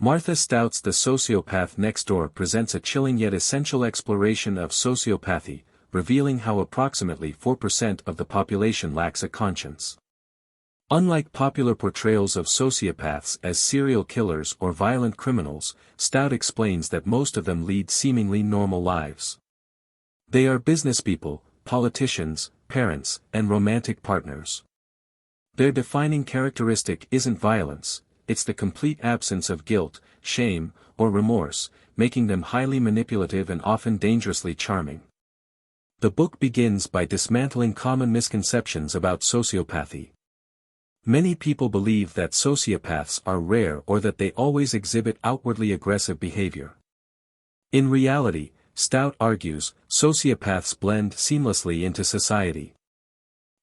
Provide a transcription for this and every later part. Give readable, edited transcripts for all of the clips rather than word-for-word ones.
Martha Stout's The Sociopath Next Door presents a chilling yet essential exploration of sociopathy, revealing how approximately 4% of the population lacks a conscience. Unlike popular portrayals of sociopaths as serial killers or violent criminals, Stout explains that most of them lead seemingly normal lives. They are businesspeople, politicians, parents, and romantic partners. Their defining characteristic isn't violence, it's the complete absence of guilt, shame, or remorse, making them highly manipulative and often dangerously charming. The book begins by dismantling common misconceptions about sociopathy. Many people believe that sociopaths are rare or that they always exhibit outwardly aggressive behavior. In reality, Stout argues, sociopaths blend seamlessly into society.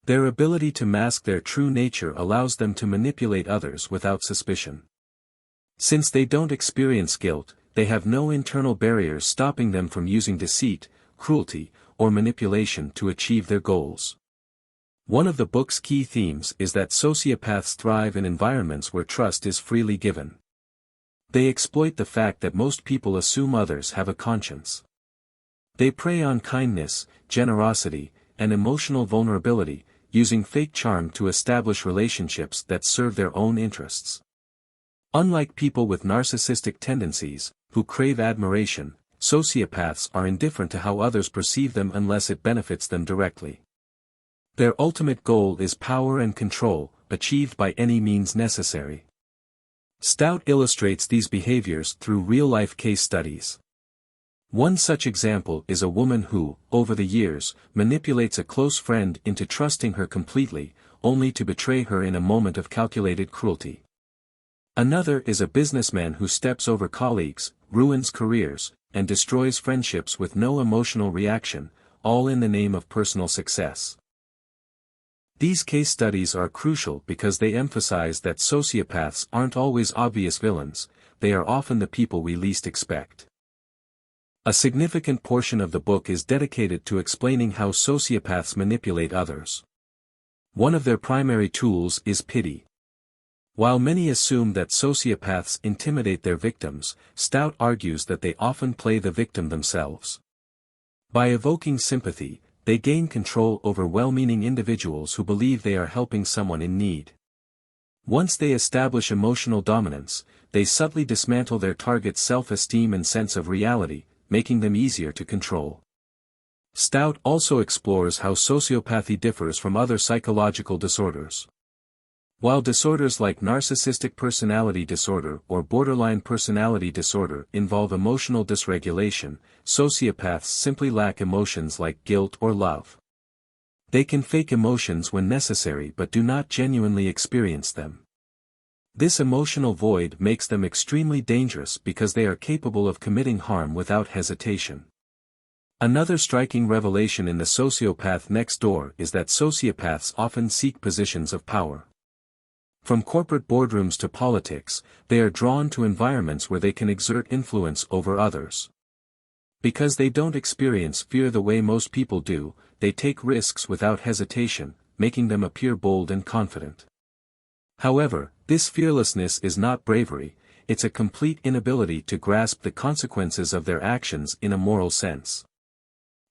Their ability to mask their true nature allows them to manipulate others without suspicion. Since they don't experience guilt, they have no internal barriers stopping them from using deceit, cruelty, or manipulation to achieve their goals. One of the book's key themes is that sociopaths thrive in environments where trust is freely given. They exploit the fact that most people assume others have a conscience. They prey on kindness, generosity, and emotional vulnerability, using fake charm to establish relationships that serve their own interests. Unlike people with narcissistic tendencies, who crave admiration, sociopaths are indifferent to how others perceive them unless it benefits them directly. Their ultimate goal is power and control, achieved by any means necessary. Stout illustrates these behaviors through real-life case studies. One such example is a woman who, over the years, manipulates a close friend into trusting her completely, only to betray her in a moment of calculated cruelty. Another is a businessman who steps over colleagues, ruins careers, and destroys friendships with no emotional reaction, all in the name of personal success. These case studies are crucial because they emphasize that sociopaths aren't always obvious villains, they are often the people we least expect. A significant portion of the book is dedicated to explaining how sociopaths manipulate others. One of their primary tools is pity. While many assume that sociopaths intimidate their victims, Stout argues that they often play the victim themselves. By evoking sympathy, they gain control over well-meaning individuals who believe they are helping someone in need. Once they establish emotional dominance, they subtly dismantle their target's self-esteem and sense of reality, making them easier to control. Stout also explores how sociopathy differs from other psychological disorders. While disorders like narcissistic personality disorder or borderline personality disorder involve emotional dysregulation, sociopaths simply lack emotions like guilt or love. They can fake emotions when necessary but do not genuinely experience them. This emotional void makes them extremely dangerous because they are capable of committing harm without hesitation. Another striking revelation in The Sociopath Next Door is that sociopaths often seek positions of power. From corporate boardrooms to politics, they are drawn to environments where they can exert influence over others. Because they don't experience fear the way most people do, they take risks without hesitation, making them appear bold and confident. However, this fearlessness is not bravery, it's a complete inability to grasp the consequences of their actions in a moral sense.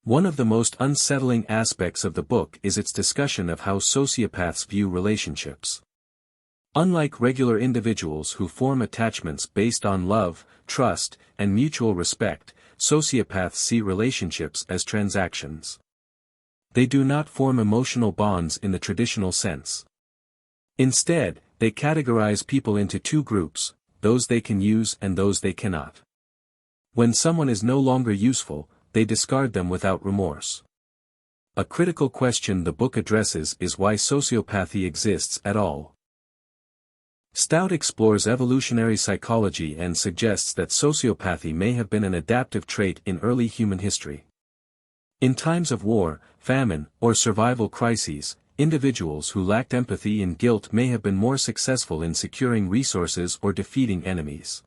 One of the most unsettling aspects of the book is its discussion of how sociopaths view relationships. Unlike regular individuals who form attachments based on love, trust, and mutual respect, sociopaths see relationships as transactions. They do not form emotional bonds in the traditional sense. Instead, they categorize people into two groups, those they can use and those they cannot. When someone is no longer useful, they discard them without remorse. A critical question the book addresses is why sociopathy exists at all. Stout explores evolutionary psychology and suggests that sociopathy may have been an adaptive trait in early human history. In times of war, famine, or survival crises, individuals who lacked empathy and guilt may have been more successful in securing resources or defeating enemies.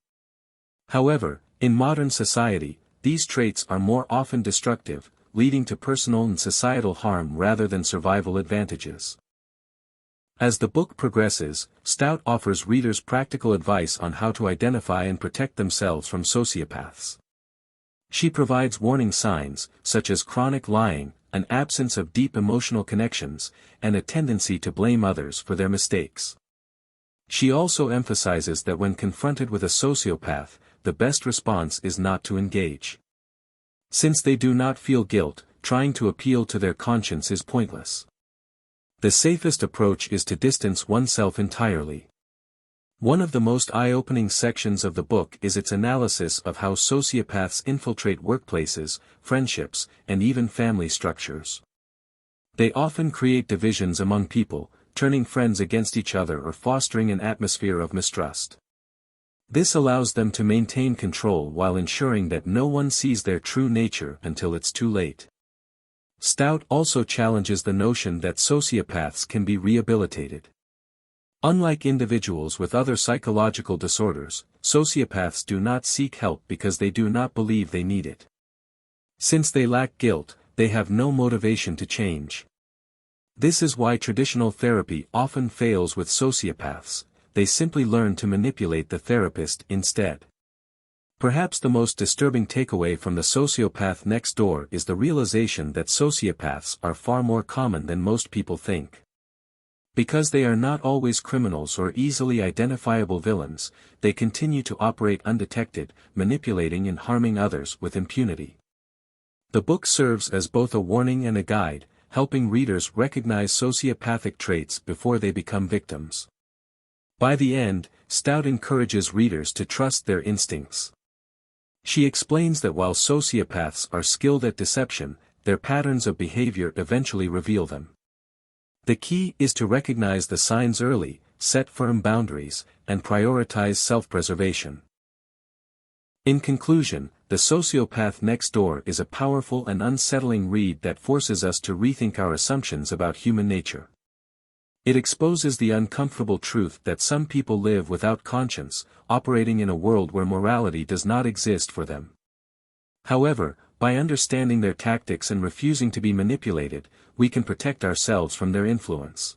However, in modern society, these traits are more often destructive, leading to personal and societal harm rather than survival advantages. As the book progresses, Stout offers readers practical advice on how to identify and protect themselves from sociopaths. She provides warning signs, such as chronic lying, an absence of deep emotional connections, and a tendency to blame others for their mistakes. She also emphasizes that when confronted with a sociopath, the best response is not to engage. Since they do not feel guilt, trying to appeal to their conscience is pointless. The safest approach is to distance oneself entirely. One of the most eye-opening sections of the book is its analysis of how sociopaths infiltrate workplaces, friendships, and even family structures. They often create divisions among people, turning friends against each other or fostering an atmosphere of mistrust. This allows them to maintain control while ensuring that no one sees their true nature until it's too late. Stout also challenges the notion that sociopaths can be rehabilitated. Unlike individuals with other psychological disorders, sociopaths do not seek help because they do not believe they need it. Since they lack guilt, they have no motivation to change. This is why traditional therapy often fails with sociopaths. They simply learn to manipulate the therapist instead. Perhaps the most disturbing takeaway from The Sociopath Next Door is the realization that sociopaths are far more common than most people think. Because they are not always criminals or easily identifiable villains, they continue to operate undetected, manipulating and harming others with impunity. The book serves as both a warning and a guide, helping readers recognize sociopathic traits before they become victims. By the end, Stout encourages readers to trust their instincts. She explains that while sociopaths are skilled at deception, their patterns of behavior eventually reveal them. The key is to recognize the signs early, set firm boundaries, and prioritize self-preservation. In conclusion, The Sociopath Next Door is a powerful and unsettling read that forces us to rethink our assumptions about human nature. It exposes the uncomfortable truth that some people live without conscience, operating in a world where morality does not exist for them. However, by understanding their tactics and refusing to be manipulated, we can protect ourselves from their influence.